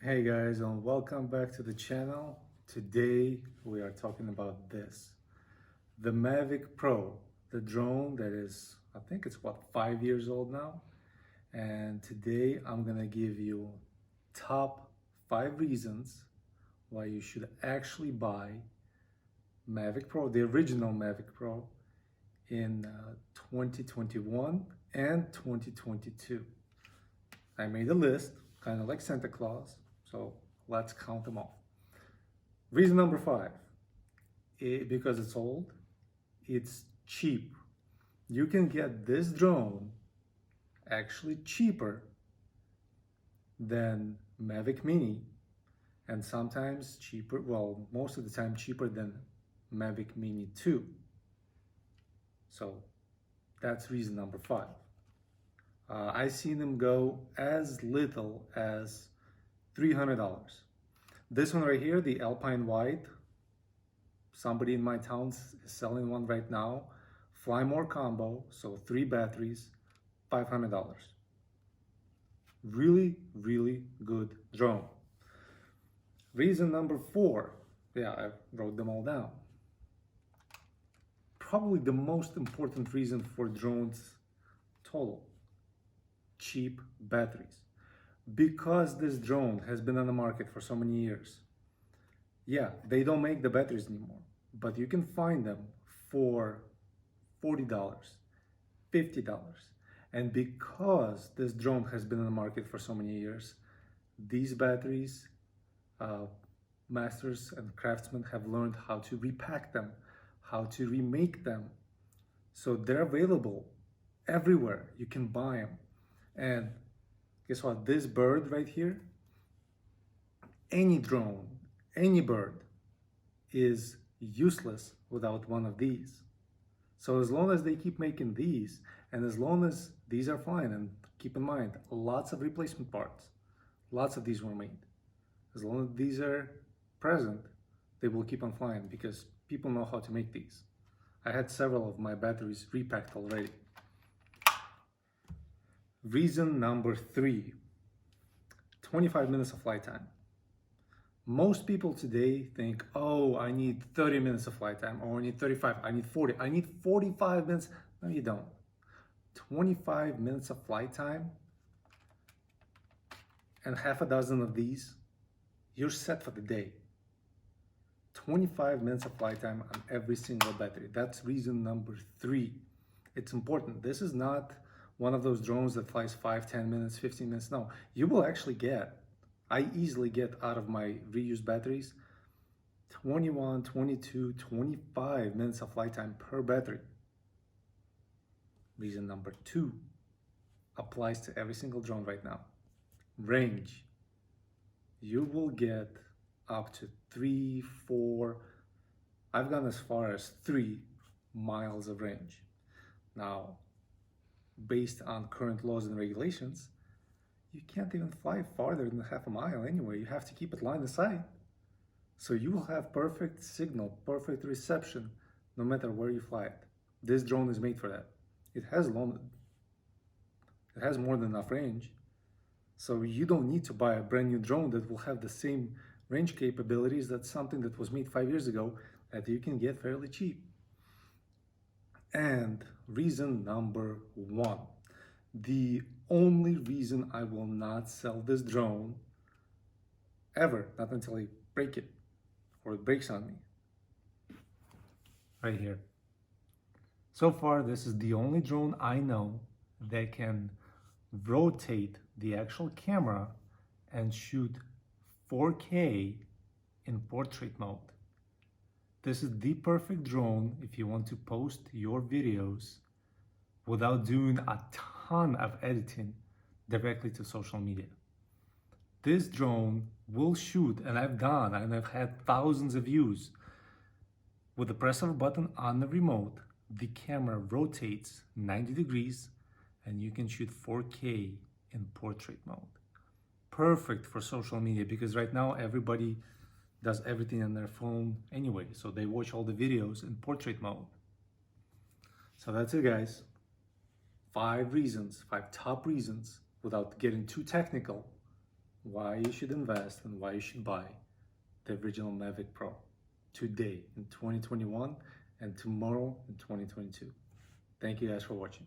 Hey guys, and welcome back to the channel. Today we are talking about this. The Mavic Pro, the drone that is, I think it's 5 years old now. And today I'm gonna give you top 5 reasons why you should actually buy Mavic Pro, the original Mavic Pro in 2021 and 2022. I made a list, kind of like Santa Claus. So let's count them off. Reason number 5, because it's old, it's cheap. You can get this drone actually cheaper than Mavic Mini, and sometimes cheaper, well, most of the time cheaper than Mavic Mini 2. So that's reason number 5. I've seen them go as little as $300. This one right here, the Alpine White, somebody in my town is selling one right now. Fly More combo, so 3 batteries, $500. Really, really good drone. Reason number 4, yeah, I wrote them all down. Probably the most important reason for drones total: cheap batteries. Because this drone has been on the market for so many years, yeah, they don't make the batteries anymore, but you can find them for $40, $50. And because this drone has been on the market for so many years, these batteries, masters and craftsmen have learned how to repack them, how to remake them. So they're available everywhere. You can buy them. And guess what? This bird right here, any drone, any bird is useless without one of these. So as long as they keep making these, and as long as these are flying, and keep in mind, lots of replacement parts, lots of these were made. As long as these are present, they will keep on flying because people know how to make these. I had several of my batteries repacked already. Reason number 3, 25 minutes of flight time. Most people today think, oh, I need 30 minutes of flight time, or I need 35, I need 40, I need 45 minutes. No, you don't. 25 minutes of flight time, and half a dozen of these, you're set for the day. 25 minutes of flight time on every single battery. That's reason number 3. It's important. This is not one of those drones that flies 5, 10 minutes, 15 minutes. No, you will actually I easily get out of my reused batteries 21, 22, 25 minutes of flight time per battery. Reason number 2 applies to every single drone right now. Range. You will get up to 3, 4, I've gone as far as 3 miles of range. Now, based on current laws and regulations, you can't even fly farther than half a mile anyway. You have to keep it line of sight. So you will have perfect signal, perfect reception, no matter where you fly it. This drone is made for that. It has more than enough range. So you don't need to buy a brand new drone that will have the same range capabilities. That's something that was made 5 years ago that you can get fairly cheap. And reason number 1, the only reason I will not sell this drone ever, not until I break it or it breaks on me. Right here. So far, this is the only drone I know that can rotate the actual camera and shoot 4K in portrait mode. This is the perfect drone if you want to post your videos without doing a ton of editing directly to social media. This drone will shoot, and I've had thousands of views. With the press of a button on the remote, the camera rotates 90 degrees and you can shoot 4K in portrait mode. Perfect for social media, because right now everybody does everything on their phone anyway, so they watch all the videos in portrait mode. So that's it, guys. 5 top reasons, without getting too technical, why you should invest and why you should buy the original Mavic Pro today in 2021 and tomorrow in 2022. Thank you guys for watching.